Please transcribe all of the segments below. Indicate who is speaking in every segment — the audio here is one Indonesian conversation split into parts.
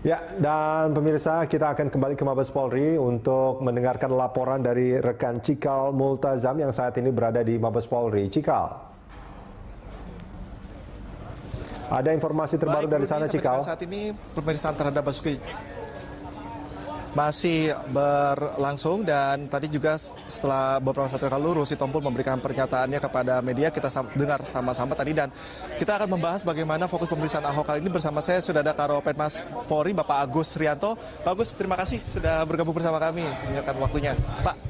Speaker 1: Ya, dan pemirsa, kita akan kembali ke Mabes Polri untuk mendengarkan laporan dari rekan Cikal Multazam yang saat ini berada di Mabes Polri. Cikal, ada informasi terbaru dari sana, Cikal?
Speaker 2: Saat ini pemeriksaan terhadap Basuki masih berlangsung, dan tadi juga setelah beberapa saat yang lalu Rusi Tompul memberikan pernyataannya kepada media. Kita dengar sama-sama tadi, dan kita akan membahas bagaimana fokus pemeriksaan Ahok kali ini. Bersama saya sudah ada Karopenmas Polri, Bapak Agus Rianto. Pak Agus, terima kasih sudah bergabung bersama kami, menyempatkan waktunya. Pak,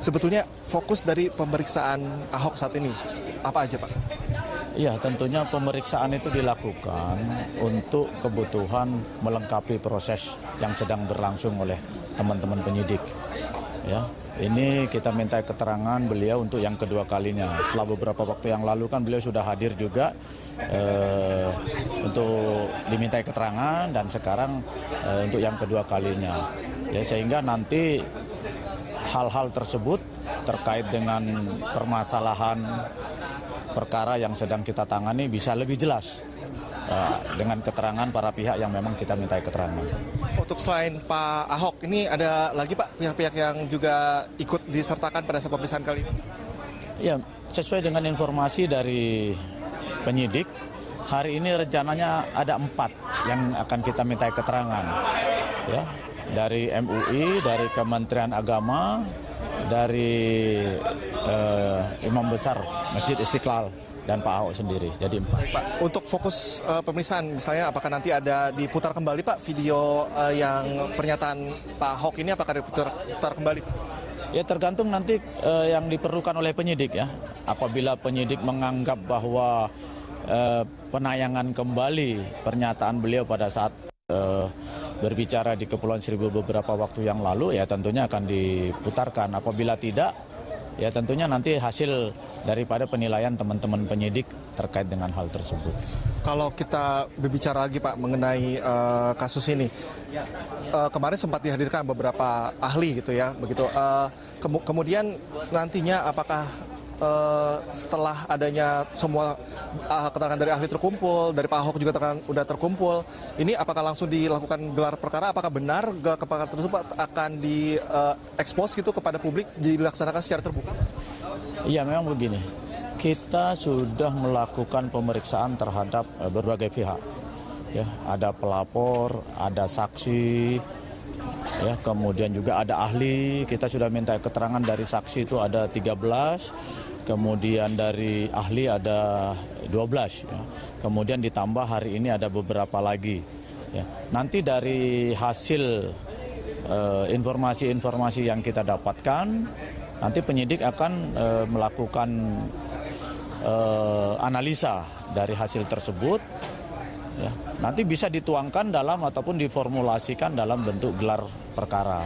Speaker 2: sebetulnya fokus dari pemeriksaan Ahok saat ini apa aja, Pak?
Speaker 3: Ya, tentunya pemeriksaan itu dilakukan untuk kebutuhan melengkapi proses yang sedang berlangsung oleh teman-teman penyidik. Ya, ini kita minta keterangan beliau untuk yang kedua kalinya. Setelah beberapa waktu yang lalu kan beliau sudah hadir juga untuk dimintai keterangan, dan sekarang untuk yang kedua kalinya. Ya, sehingga nanti hal-hal tersebut terkait dengan permasalahan perkara yang sedang kita tangani bisa lebih jelas dengan keterangan para pihak yang memang kita minta keterangan.
Speaker 2: Untuk selain Pak Ahok, ini ada lagi Pak pihak-pihak yang juga ikut disertakan pada saat pemeriksaan kali ini?
Speaker 3: Ya, sesuai dengan informasi dari penyidik, hari ini rencananya ada 4 yang akan kita minta keterangan. Ya, dari MUI, dari Kementerian Agama, dari Imam Besar Masjid Istiqlal, dan Pak Ahok sendiri. Jadi 4.
Speaker 2: Pak, untuk fokus pemeriksaan, misalnya apakah nanti ada diputar kembali Pak video yang pernyataan Pak Ahok ini, apakah diputar kembali?
Speaker 3: Ya, tergantung nanti yang diperlukan oleh penyidik ya. Apabila penyidik menganggap bahwa penayangan kembali pernyataan beliau pada saat berbicara di Kepulauan Seribu beberapa waktu yang lalu, ya tentunya akan diputarkan. Apabila tidak, ya tentunya nanti hasil daripada penilaian teman-teman penyidik terkait dengan hal tersebut.
Speaker 2: Kalau kita berbicara lagi Pak mengenai kasus ini, kemarin sempat dihadirkan beberapa ahli gitu ya, begitu. Kemudian nantinya apakah setelah adanya semua keterangan dari ahli terkumpul, dari Pak Ahok juga sudah terkumpul, ini apakah langsung dilakukan gelar perkara? Apakah benar gelar perkara tersebut akan diekspos gitu kepada publik, dilaksanakan secara terbuka?
Speaker 3: Iya, memang begini. Kita sudah melakukan pemeriksaan terhadap berbagai pihak. Ya, ada pelapor, ada saksi, ya, kemudian juga ada ahli. Kita sudah minta keterangan dari saksi itu ada 13, kemudian dari ahli ada 12, ya. Kemudian ditambah hari ini ada beberapa lagi. Ya. Nanti dari hasil informasi-informasi yang kita dapatkan, nanti penyidik akan melakukan analisa dari hasil tersebut. Ya, nanti bisa dituangkan dalam ataupun diformulasikan dalam bentuk gelar perkara.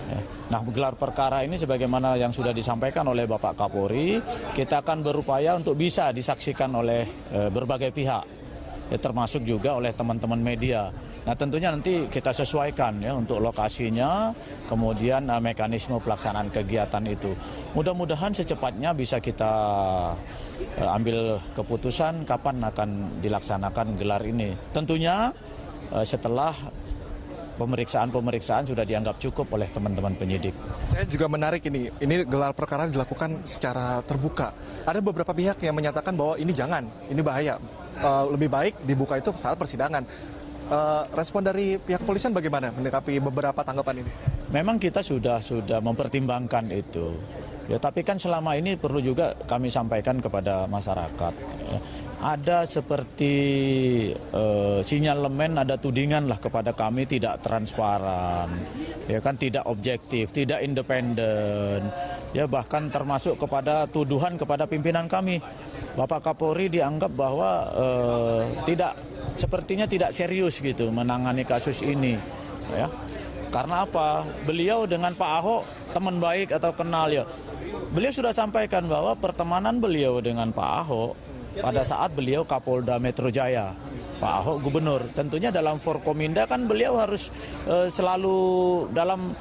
Speaker 3: Ya. Nah, gelar perkara ini sebagaimana yang sudah disampaikan oleh Bapak Kapolri, kita akan berupaya untuk bisa disaksikan oleh berbagai pihak, ya, termasuk juga oleh teman-teman media. Nah, tentunya nanti kita sesuaikan ya untuk lokasinya, kemudian mekanisme pelaksanaan kegiatan itu. Mudah-mudahan secepatnya bisa kita ambil keputusan kapan akan dilaksanakan gelar ini. Tentunya setelah pemeriksaan sudah dianggap cukup oleh teman-teman penyidik.
Speaker 2: Saya juga menarik ini gelar perkara dilakukan secara terbuka. Ada beberapa pihak yang menyatakan bahwa ini jangan, ini bahaya. Lebih baik dibuka itu saat persidangan. Respon dari pihak kepolisian bagaimana menyikapi beberapa tanggapan ini?
Speaker 3: Memang kita sudah mempertimbangkan itu. Ya, tapi kan selama ini perlu juga kami sampaikan kepada masyarakat. Ya. Ada seperti sinyalemen, ada tudingan lah kepada kami tidak transparan, ya kan, tidak objektif, tidak independen, ya bahkan termasuk kepada tuduhan kepada pimpinan kami. Bapak Kapolri dianggap bahwa sepertinya tidak serius gitu menangani kasus ini, ya. Karena apa? Beliau dengan Pak Ahok teman baik atau kenal ya. Beliau sudah sampaikan bahwa pertemanan beliau dengan Pak Ahok pada saat beliau Kapolda Metro Jaya, Pak Ahok gubernur. Tentunya dalam Forkominda kan beliau harus selalu dalam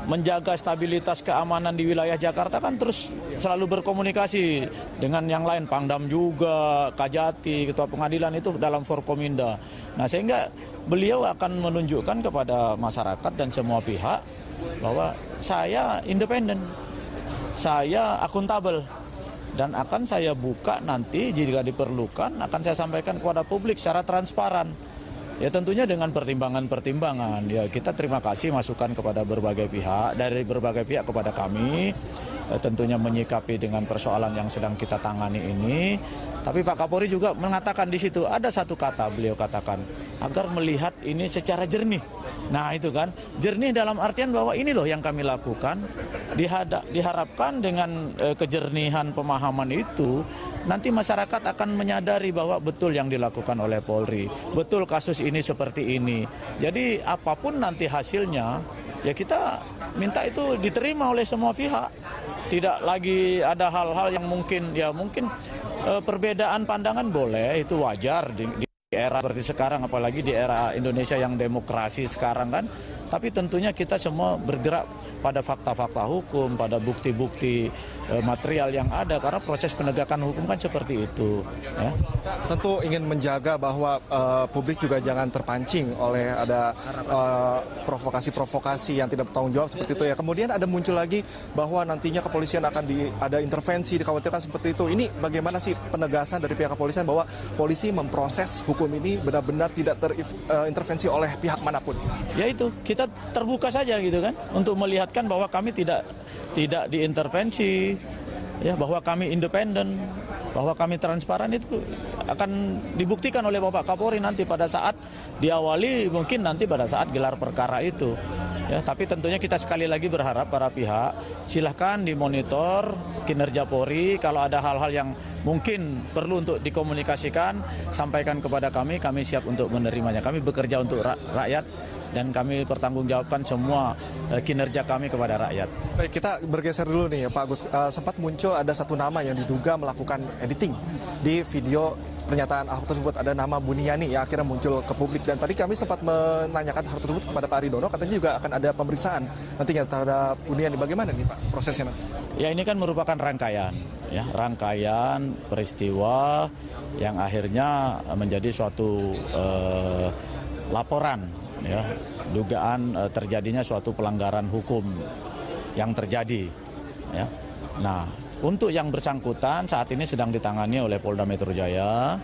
Speaker 3: menjaga stabilitas keamanan di wilayah Jakarta kan terus selalu berkomunikasi dengan yang lain, Pangdam juga, Kajati, Ketua Pengadilan itu dalam Forkominda. Nah, sehingga beliau akan menunjukkan kepada masyarakat dan semua pihak bahwa saya independen, saya akuntabel, dan akan saya buka nanti jika diperlukan, akan saya sampaikan kepada publik secara transparan. Ya tentunya dengan pertimbangan-pertimbangan. Ya kita terima kasih masukan kepada berbagai pihak, dari berbagai pihak kepada kami, tentunya menyikapi dengan persoalan yang sedang kita tangani ini. Tapi Pak Kapolri juga mengatakan di situ, ada satu kata beliau katakan, agar melihat ini secara jernih. Nah itu kan, jernih dalam artian bahwa ini loh yang kami lakukan. Diharapkan dengan kejernihan pemahaman itu, nanti masyarakat akan menyadari bahwa betul yang dilakukan oleh Polri, betul kasus ini seperti ini. Jadi apapun nanti hasilnya, ya kita minta itu diterima oleh semua pihak. Tidak lagi ada hal-hal yang mungkin perbedaan pandangan boleh, itu wajar di era seperti sekarang, apalagi di era Indonesia yang demokrasi sekarang kan. Tapi tentunya kita semua bergerak pada fakta-fakta hukum, pada bukti-bukti material yang ada, karena proses penegakan hukum kan seperti itu. Ya.
Speaker 2: Tentu ingin menjaga bahwa publik juga jangan terpancing oleh ada provokasi-provokasi yang tidak bertanggung jawab seperti itu ya. Kemudian ada muncul lagi bahwa nantinya kepolisian akan ada intervensi, dikhawatirkan seperti itu. Ini bagaimana sih penegasan dari pihak kepolisian bahwa polisi memproses hukum ini benar-benar tidak terintervensi oleh pihak manapun?
Speaker 3: Ya itu, kita terbuka saja gitu kan, untuk melihatkan bahwa kami tidak diintervensi, ya, bahwa kami independen, bahwa kami transparan. Itu akan dibuktikan oleh Bapak Kapolri nanti pada saat diawali, mungkin nanti pada saat gelar perkara itu. Ya, tapi tentunya kita sekali lagi berharap para pihak silahkan dimonitor kinerja Polri. Kalau ada hal-hal yang mungkin perlu untuk dikomunikasikan, sampaikan kepada kami siap untuk menerimanya. Kami bekerja untuk rakyat dan kami pertanggungjawabkan semua kinerja kami kepada rakyat.
Speaker 2: Baik, kita bergeser dulu nih ya Pak Agus. Sempat muncul ada satu nama yang diduga melakukan editing di video pernyataan Ahok tersebut, ada nama Buniyani yang akhirnya muncul ke publik, dan tadi kami sempat menanyakan hal tersebut kepada Pak Aridono, katanya juga akan ada pemeriksaan nantinya terhadap Buniyani. Bagaimana nih Pak prosesnya nanti?
Speaker 3: Ya ini kan merupakan rangkaian peristiwa yang akhirnya menjadi suatu laporan, ya, dugaan terjadinya suatu pelanggaran hukum yang terjadi. Ya. Nah, untuk yang bersangkutan saat ini sedang ditangani oleh Polda Metro Jaya.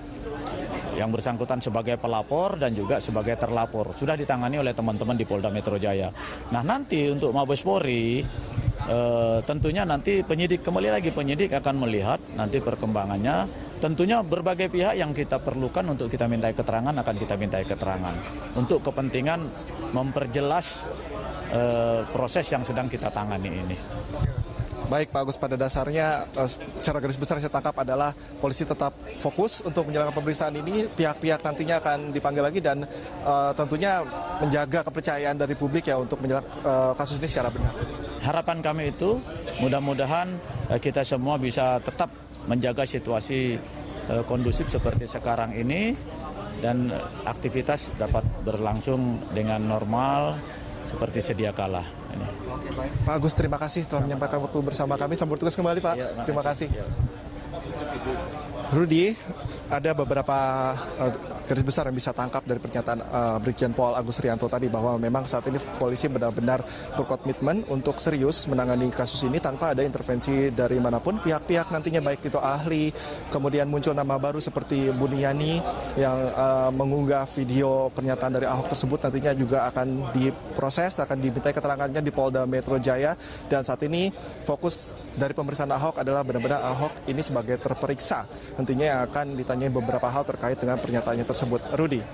Speaker 3: Yang bersangkutan sebagai pelapor dan juga sebagai terlapor sudah ditangani oleh teman-teman di Polda Metro Jaya. Nah nanti untuk Mabes Polri tentunya nanti penyidik akan melihat nanti perkembangannya. Tentunya berbagai pihak yang kita perlukan untuk kita mintai keterangan akan kita mintai keterangan untuk kepentingan memperjelas proses yang sedang kita tangani ini.
Speaker 2: Baik Pak Agus, pada dasarnya secara garis besar saya tangkap adalah polisi tetap fokus untuk menjalankan pemeriksaan ini. Pihak-pihak nantinya akan dipanggil lagi dan tentunya menjaga kepercayaan dari publik ya untuk menjalankan kasus ini secara benar.
Speaker 3: Harapan kami itu mudah-mudahan kita semua bisa tetap menjaga situasi kondusif seperti sekarang ini dan aktivitas dapat berlangsung dengan normal seperti sedia kala.
Speaker 2: Oke, baik. Pak Agus, terima kasih telah menyampaikan waktu bersama kami. Selamat bertugas kembali Pak. Ya, terima kasih. Rudi, ada beberapa garis besar yang bisa tangkap dari pernyataan Brigjen Pol Agus Rianto tadi, bahwa memang saat ini polisi benar-benar berkomitmen untuk serius menangani kasus ini tanpa ada intervensi dari manapun. Pihak-pihak nantinya baik itu ahli, kemudian muncul nama baru seperti Buniyani yang mengunggah video pernyataan dari Ahok tersebut, nantinya juga akan diproses, akan dimintai keterangannya di Polda Metro Jaya. Dan saat ini fokus dari pemeriksaan Ahok adalah benar-benar Ahok ini sebagai terperiksa. Nantinya akan ditanyai beberapa hal terkait dengan pernyataannya tersebut. Rudi.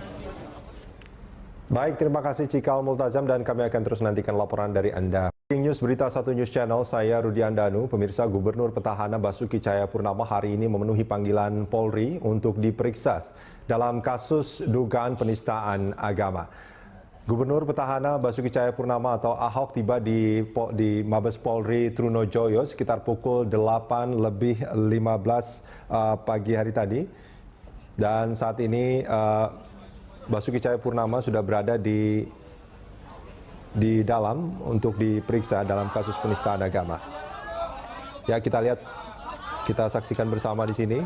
Speaker 1: Baik, terima kasih Cikal Multazam dan kami akan terus nantikan laporan dari Anda. News Berita 1 News Channel, saya Rudi Andanu. Pemirsa, Gubernur Petahana Basuki Cahayapurnama hari ini memenuhi panggilan Polri untuk diperiksa dalam kasus dugaan penistaan agama. Gubernur Petahana Basuki Cahayapurnama atau Ahok tiba di Mabes Polri Trunojoyo sekitar pukul 8:15 pagi hari tadi. Dan saat ini Basuki Cahayapurnama sudah berada di dalam untuk diperiksa dalam kasus penistaan agama. Ya, kita lihat, kita saksikan bersama di sini.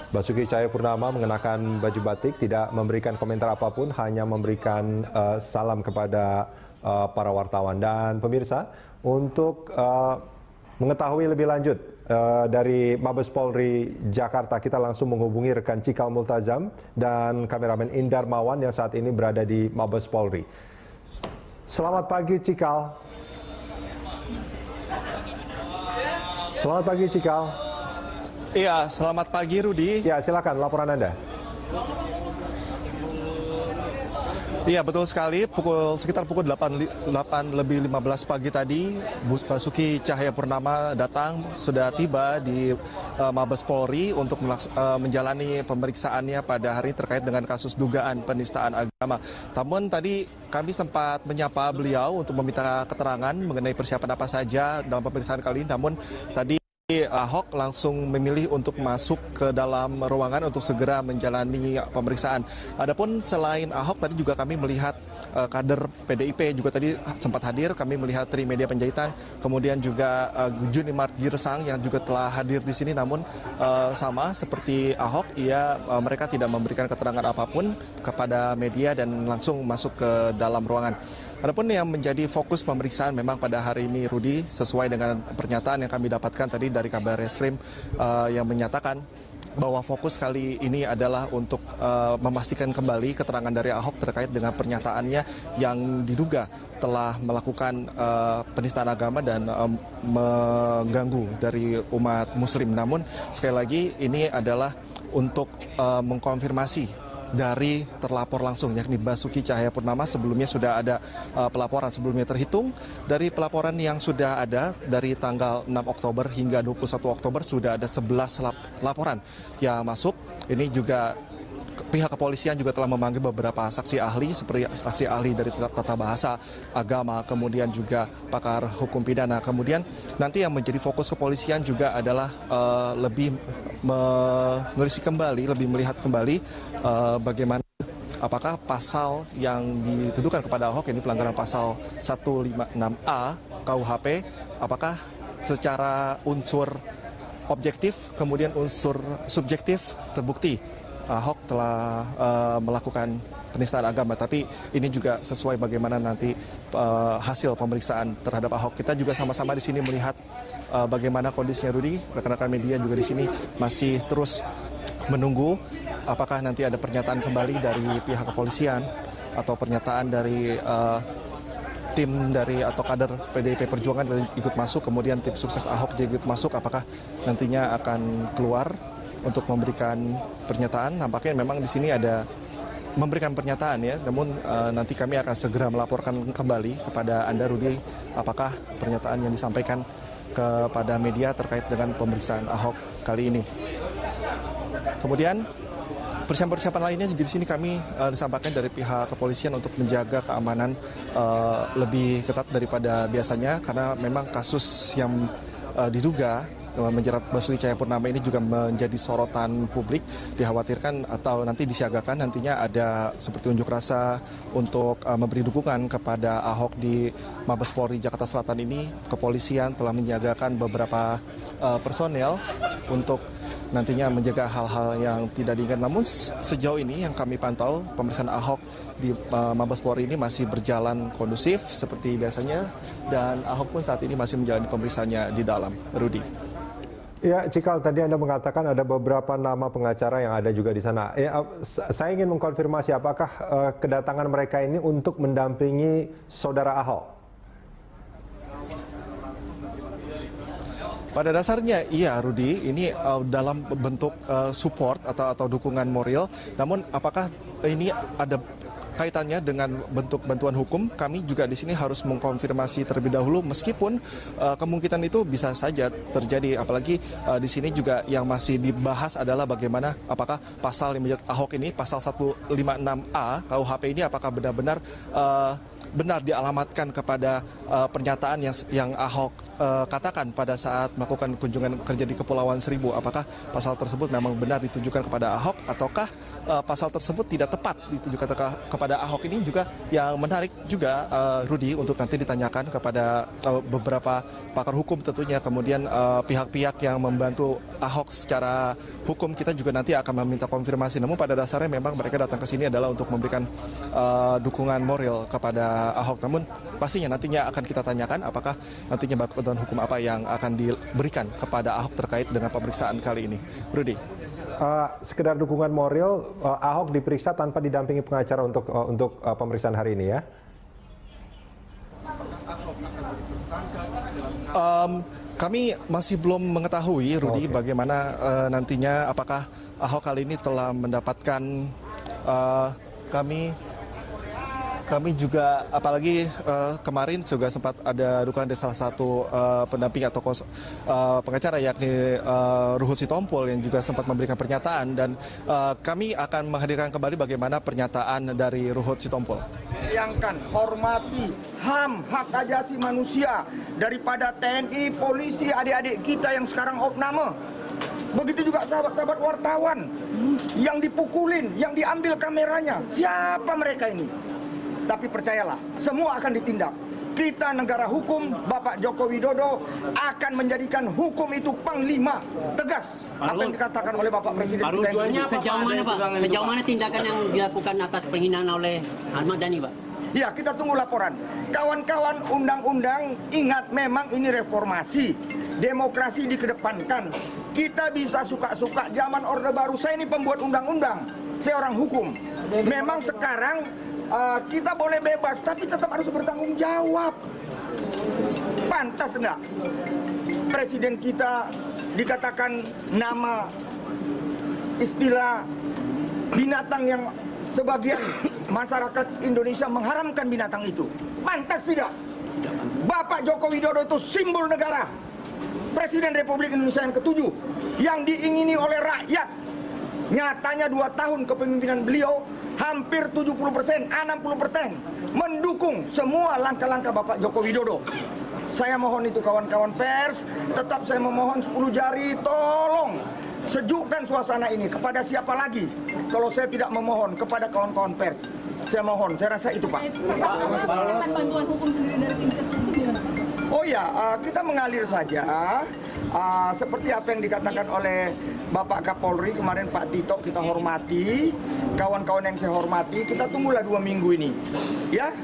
Speaker 1: Basuki Cahayapurnama mengenakan baju batik, tidak memberikan komentar apapun, hanya memberikan salam kepada para wartawan. Dan pemirsa, untuk mengetahui lebih lanjut dari Mabes Polri Jakarta, kita langsung menghubungi rekan Cikal Multazam dan kameramen Indar Mawan yang saat ini berada di Mabes Polri. Selamat pagi, Cikal. Selamat pagi, Cikal.
Speaker 2: Iya, selamat pagi Rudi.
Speaker 1: Ya, silakan laporan Anda.
Speaker 2: Iya, betul sekali. Sekitar pukul 8:15 pagi tadi, Basuki Cahayapurnama sudah tiba di Mabes Polri untuk menjalani pemeriksaannya pada hari ini terkait dengan kasus dugaan penistaan agama. Namun tadi kami sempat menyapa beliau untuk meminta keterangan mengenai persiapan apa saja dalam pemeriksaan kali ini. Namun tadi Ahok langsung memilih untuk masuk ke dalam ruangan untuk segera menjalani pemeriksaan. Adapun selain Ahok, tadi juga kami melihat kader PDIP juga tadi sempat hadir. Kami melihat Trimedia Panjaitan, kemudian juga Juni Mart Girsang yang juga telah hadir di sini. Namun sama seperti Ahok, mereka tidak memberikan keterangan apapun kepada media dan langsung masuk ke dalam ruangan. Adapun yang menjadi fokus pemeriksaan memang pada hari ini, Rudi, sesuai dengan pernyataan yang kami dapatkan tadi dari Kabar Reskrim yang menyatakan bahwa fokus kali ini adalah untuk memastikan kembali keterangan dari Ahok terkait dengan pernyataannya yang diduga telah melakukan penistaan agama dan mengganggu dari umat Muslim. Namun sekali lagi ini adalah untuk mengkonfirmasi dari terlapor langsung, yakni Basuki Cahayapurnama. Sebelumnya sudah ada pelaporan sebelumnya, terhitung dari pelaporan yang sudah ada dari tanggal 6 Oktober hingga 21 Oktober sudah ada 11 laporan yang masuk. Ini juga pihak kepolisian juga telah memanggil beberapa saksi ahli seperti saksi ahli dari tata bahasa, agama, kemudian juga pakar hukum pidana. Kemudian nanti yang menjadi fokus kepolisian juga adalah lebih menelisik kembali, lebih melihat kembali bagaimana apakah pasal yang dituduhkan kepada Ahok, ini pelanggaran pasal 156A KUHP, apakah secara unsur objektif kemudian unsur subjektif terbukti Ahok telah melakukan penistaan agama. Tapi ini juga sesuai bagaimana nanti hasil pemeriksaan terhadap Ahok. Kita juga sama-sama di sini melihat bagaimana kondisinya, Rudi. Rekan-rekan media juga di sini masih terus menunggu apakah nanti ada pernyataan kembali dari pihak kepolisian atau pernyataan dari tim dari atau kader PDIP Perjuangan yang ikut masuk, kemudian tim sukses Ahok juga ikut masuk, apakah nantinya akan keluar untuk memberikan pernyataan. Nampaknya memang di sini ada memberikan pernyataan ya, namun nanti kami akan segera melaporkan kembali kepada Anda, Rudi, apakah pernyataan yang disampaikan kepada media terkait dengan pemeriksaan Ahok kali ini. Kemudian persiapan-persiapan lainnya di sini kami disampaikan dari pihak kepolisian untuk menjaga keamanan lebih ketat daripada biasanya, karena memang kasus yang diduga menjerat Basuki Cahayapurnama ini juga menjadi sorotan publik. Dikhawatirkan atau nanti disiagakan nantinya ada seperti unjuk rasa untuk memberi dukungan kepada Ahok di Mabes Polri Jakarta Selatan ini. Kepolisian telah menyiagakan beberapa personel untuk nantinya menjaga hal-hal yang tidak diinginkan. Namun sejauh ini yang kami pantau, pemeriksaan Ahok di Mabes Polri ini masih berjalan kondusif seperti biasanya, dan Ahok pun saat ini masih menjalani pemeriksaannya di dalam. Rudi.
Speaker 1: Ya, Cikal, tadi Anda mengatakan ada beberapa nama pengacara yang ada juga di sana. Saya ingin mengkonfirmasi apakah kedatangan mereka ini untuk mendampingi saudara Ahok?
Speaker 2: Pada dasarnya iya, Rudi, ini dalam bentuk support atau dukungan moral. Namun apakah ini ada kaitannya dengan bentuk bantuan hukum? Kami juga di sini harus mengkonfirmasi terlebih dahulu, meskipun kemungkinan itu bisa saja terjadi. Apalagi di sini juga yang masih dibahas adalah bagaimana apakah pasal yang menjerat Ahok ini, pasal 156A KUHP ini, apakah benar-benar benar dialamatkan kepada pernyataan yang Ahok katakan pada saat melakukan kunjungan kerja di Kepulauan Seribu. Apakah pasal tersebut memang benar ditujukan kepada Ahok, ataukah pasal tersebut tidak tepat ditujukan kepada Ahok? Ini juga yang menarik juga, Rudi, untuk nanti ditanyakan kepada beberapa pakar hukum tentunya, kemudian pihak-pihak yang membantu Ahok secara hukum. Kita juga nanti akan meminta konfirmasi. Namun pada dasarnya memang mereka datang ke sini adalah untuk memberikan dukungan moral kepada Ahok. Namun pastinya nantinya akan kita tanyakan apakah nantinya bantuan hukum apa yang akan diberikan kepada Ahok terkait dengan pemeriksaan kali ini. Rudi.
Speaker 1: Sekedar dukungan moral, Ahok diperiksa tanpa didampingi pengacara untuk pemeriksaan hari ini ya?
Speaker 2: Kami masih belum mengetahui, Rudi, bagaimana nantinya, apakah Ahok kali ini telah mendapatkan kami juga, apalagi kemarin juga sempat ada dukungan dari salah satu pendamping atau pengacara, yakni Ruhut Sitompul, yang juga sempat memberikan pernyataan, dan kami akan menghadirkan kembali bagaimana pernyataan dari Ruhut Sitompul.
Speaker 4: Bayangkan, hormati HAM, hak asasi manusia, daripada TNI, polisi, adik-adik kita yang sekarang opname. Begitu juga sahabat-sahabat wartawan yang dipukulin, yang diambil kameranya. Siapa mereka ini? Tapi percayalah, semua akan ditindak. Kita negara hukum, Bapak Joko Widodo akan menjadikan hukum itu panglima, tegas. Apa yang dikatakan oleh Bapak Presiden kita ini.
Speaker 5: Sejauh mana, Pak? Sejauh mana tindakan yang dilakukan atas penghinaan oleh Ahmad Dhani, Pak?
Speaker 4: Ya, kita tunggu laporan. Kawan-kawan, undang-undang, ingat memang ini reformasi. Demokrasi dikedepankan. Kita bisa suka-suka, zaman Orde Baru. Saya ini pembuat undang-undang, saya orang hukum. Memang sekarang kita boleh bebas, tapi tetap harus bertanggung jawab. Pantas enggak Presiden kita dikatakan nama istilah binatang yang sebagian masyarakat Indonesia mengharamkan binatang itu? Pantas tidak? Bapak Joko Widodo itu simbol negara, Presiden Republik Indonesia yang ke-7, yang diingini oleh rakyat. Nyatanya 2 tahun kepemimpinan beliau, hampir 70%, 60% mendukung semua langkah-langkah Bapak Joko Widodo. Saya mohon itu kawan-kawan pers, tetap saya memohon 10 jari, tolong sejukkan suasana ini. Kepada siapa lagi kalau saya tidak memohon? Kepada kawan-kawan pers. Saya mohon, saya rasa itu, Pak.
Speaker 6: Bantuan hukum sendiri dari tim ses itu gimana?
Speaker 4: Oh ya, kita mengalir saja. Seperti apa yang dikatakan oleh Bapak Kapolri kemarin, Pak Tito, kita hormati. Kawan-kawan yang saya hormati, kita tunggulah 2 minggu ini. Ya,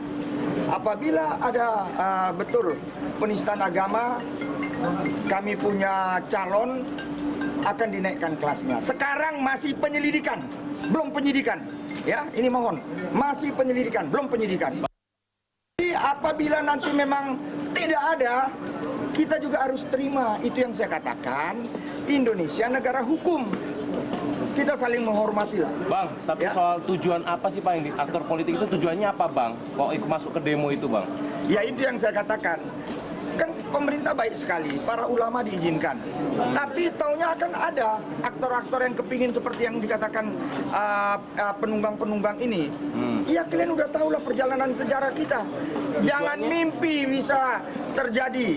Speaker 4: apabila ada betul penistaan agama, kami punya calon, akan dinaikkan kelasnya. Sekarang masih penyelidikan, belum penyidikan. Ya, ini mohon, masih penyelidikan, belum penyidikan. Jadi apabila nanti memang tidak ada, kita juga harus terima. Itu yang saya katakan, Indonesia negara hukum. Kita saling menghormati lah.
Speaker 7: Bang, tapi
Speaker 4: ya,
Speaker 7: soal tujuan apa sih Pak, yang aktor politik itu tujuannya apa, Bang? Kok ikut masuk ke demo itu, Bang?
Speaker 4: Ya itu yang saya katakan. Kan pemerintah baik sekali, para ulama diizinkan. Tapi taunya akan ada aktor-aktor yang kepingin seperti yang dikatakan penunggang-penunggang ini. Iya, kalian udah tahu lah perjalanan sejarah kita. Jangan mimpi bisa terjadi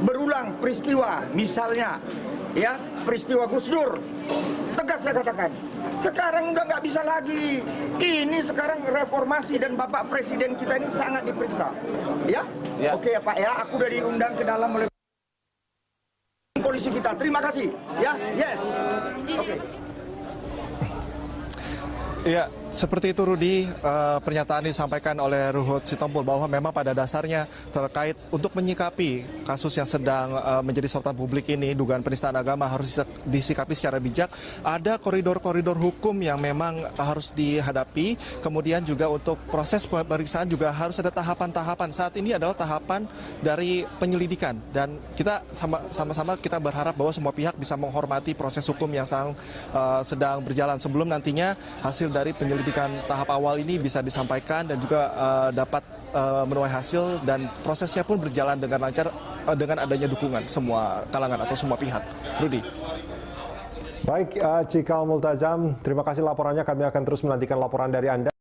Speaker 4: berulang peristiwa, misalnya ya peristiwa Gus Dur. Tegas saya katakan, sekarang udah nggak bisa lagi. Ini sekarang reformasi dan Bapak Presiden kita ini sangat diperiksa. Ya, ya. Oke ya Pak ya, aku udah diundang ke dalam oleh polisi kita. Terima kasih. Ya, yes. Oke.
Speaker 2: Ya, seperti itu Rudi, pernyataan disampaikan oleh Ruhut Sitompul bahwa memang pada dasarnya terkait untuk menyikapi kasus yang sedang menjadi sorotan publik ini, dugaan penistaan agama harus disikapi secara bijak. Ada koridor-koridor hukum yang memang harus dihadapi, kemudian juga untuk proses pemeriksaan juga harus ada tahapan-tahapan. Saat ini adalah tahapan dari penyelidikan, dan kita sama-sama kita berharap bahwa semua pihak bisa menghormati proses hukum yang sedang berjalan sebelum nantinya hasil dari penyelidikan tahap awal ini bisa disampaikan dan juga dapat menuai hasil, dan prosesnya pun berjalan dengan lancar dengan adanya dukungan semua kalangan atau semua pihak. Rudi.
Speaker 1: Baik, Cikal Multazam, terima kasih laporannya. Kami akan terus menantikan laporan dari Anda.